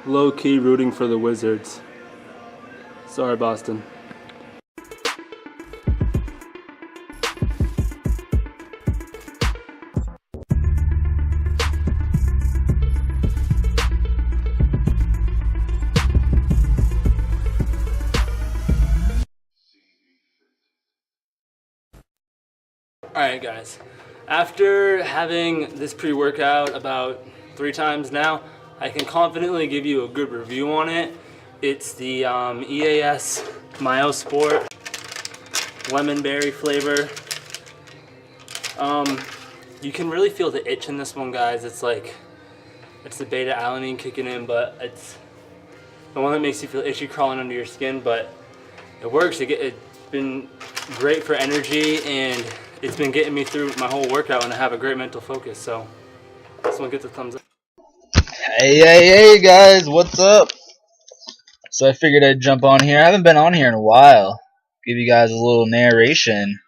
low-key rooting for the Wizards. Sorry, Boston. Alright guys, after having this pre-workout about 3 times now, I can confidently give you a good review on it. It's the EAS Myosport lemon berry flavor. You can really feel the itch in this one, guys. It's the beta alanine kicking in, but it's the one that makes you feel itchy crawling under your skin, but it works. It's been great for energy, and it's been getting me through my whole workout, and I have a great mental focus, so this one gets a thumbs up. Hey guys, what's up? So I figured I'd jump on here. I haven't been on here in a while. Give you guys a little narration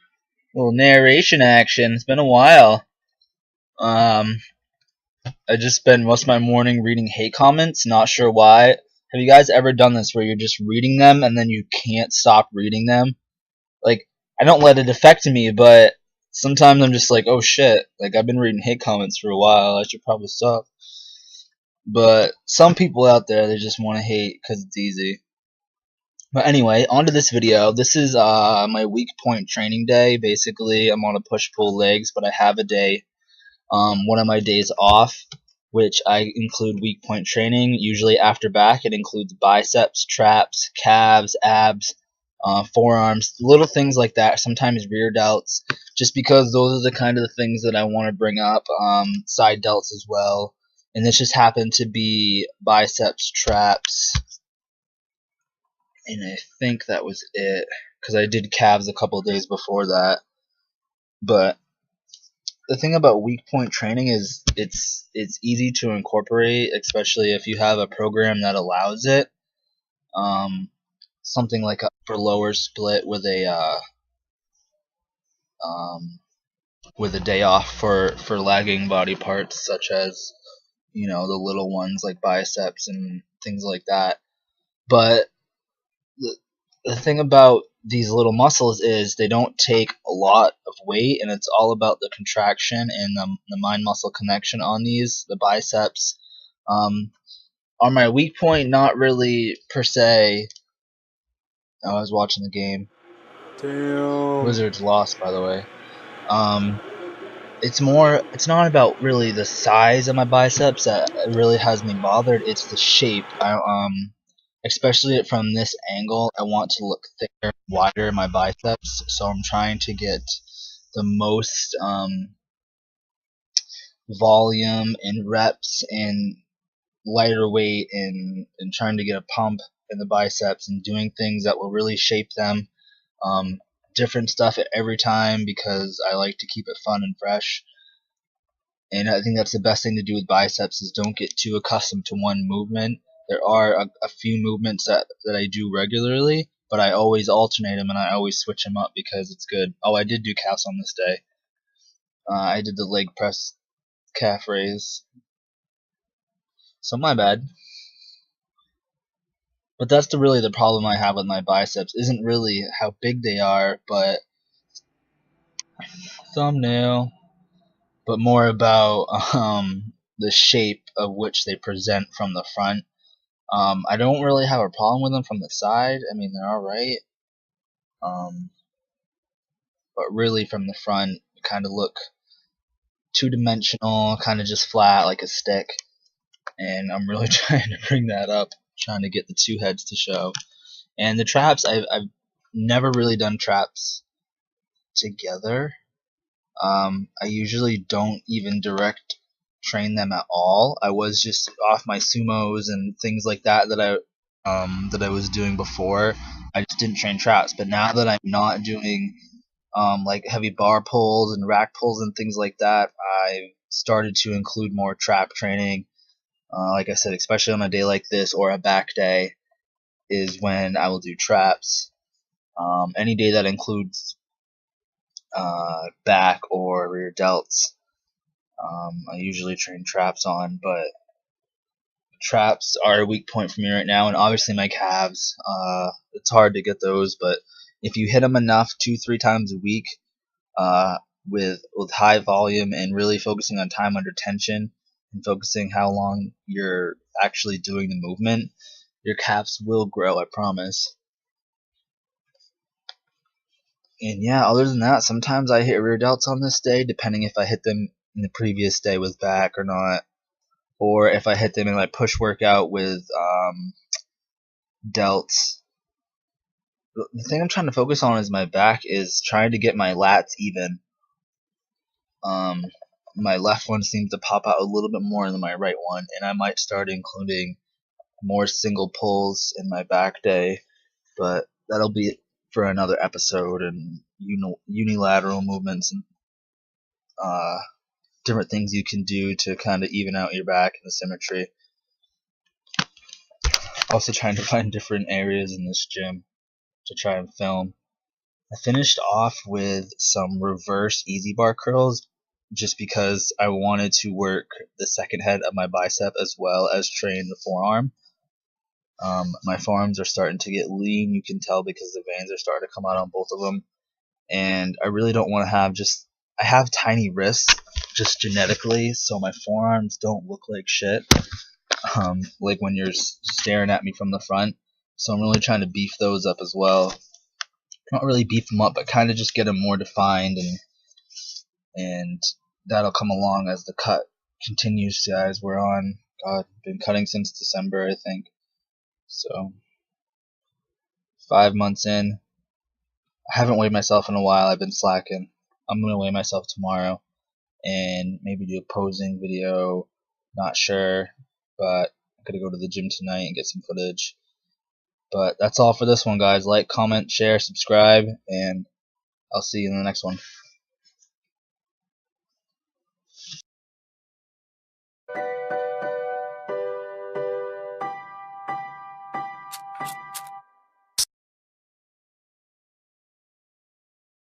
action. It's been a while. I just spend most of my morning reading hate comments, not sure why. Have you guys ever done this where you're just reading them and then you can't stop reading them? Like, I don't let it affect me, but sometimes I'm just like, oh shit, like I've been reading hate comments for a while, I should probably stop. But some people out there, they just want to hate because it's easy. But anyway, on to this video. This is my weak point training day. Basically, I'm on a push-pull legs, but I have a day, one of my days off, which I include weak point training. Usually after back, it includes biceps, traps, calves, abs, forearms, little things like that. Sometimes rear delts, just because those are the kind of the things that I want to bring up. Side delts as well. And this just happened to be biceps, traps, and I think that was it, because I did calves a couple of days before that. But the thing about weak point training is it's easy to incorporate, especially if you have a program that allows it. Something like a upper lower split with a day off for lagging body parts, such as, you know, the little ones like biceps and things like that. But the thing about these little muscles is they don't take a lot of weight, and it's all about the contraction and the mind muscle connection on these. The biceps are my weak point, not really per se. I was watching the game. Damn. Wizards lost, by the way. It's not about really the size of my biceps that really has me bothered. It's the shape. Especially from this angle, I want to look thicker, wider in my biceps. So I'm trying to get the most volume and reps and lighter weight, and trying to get a pump in the biceps and doing things that will really shape them. Different stuff at every time, because I like to keep it fun and fresh. And I think that's the best thing to do with biceps, is don't get too accustomed to one movement. There are a few movements that I do regularly, but I always alternate them and I always switch them up because it's good. Oh, I did do calves on this day. I did the leg press calf raise. So my bad. But that's really the problem I have with my biceps. Isn't really how big they are, but thumbnail. But more about the shape of which they present from the front. I don't really have a problem with them from the side. I mean, they're alright. But really from the front, kind of look two-dimensional, kind of just flat like a stick. And I'm really trying to bring that up, trying to get the two heads to show. And the traps, I've never really done traps together. I usually don't even direct train them at all. I was just off my sumos and things like that I was doing before. I just didn't train traps. But now that I'm not doing like heavy bar pulls and rack pulls and things like that, I've started to include more trap training. Like I said, especially on a day like this or a back day is when I will do traps. Any day that includes back or rear delts, I usually train traps on. But traps are a weak point for me right now, and obviously my calves. It's hard to get those, but if you hit them enough 2-3 times a week, uh, with high volume and really focusing on time under tension and focusing how long you're actually doing the movement, your calves will grow, I promise. And yeah, other than that, sometimes I hit rear delts on this day, depending if I hit them in the previous day with back or not, or if I hit them in my push workout with delts. The thing I'm trying to focus on is my back is trying to get my lats even. My left one seems to pop out a little bit more than my right one, and I might start including more single pulls in my back day, but that'll be for another episode, and unilateral movements and different things you can do to kind of even out your back and the symmetry. Also trying to find different areas in this gym to try and film. I finished off with some reverse easy bar curls just because I wanted to work the second head of my bicep as well as train the forearm. My forearms are starting to get lean, you can tell, because the veins are starting to come out on both of them. And I really don't want to have I have tiny wrists just genetically, so my forearms don't look like shit. Like when you're staring at me from the front. So I'm really trying to beef those up as well. Not really beef them up, but kind of just get them more defined, and that'll come along as the cut continues. Guys, we're on. God, been cutting since December, I think. So 5 months in. I haven't weighed myself in a while. I've been slacking. I'm gonna weigh myself tomorrow and maybe do a posing video. Not sure, but I'm gonna go to the gym tonight and get some footage. But that's all for this one, guys. Like, comment, share, subscribe, and I'll see you in the next one.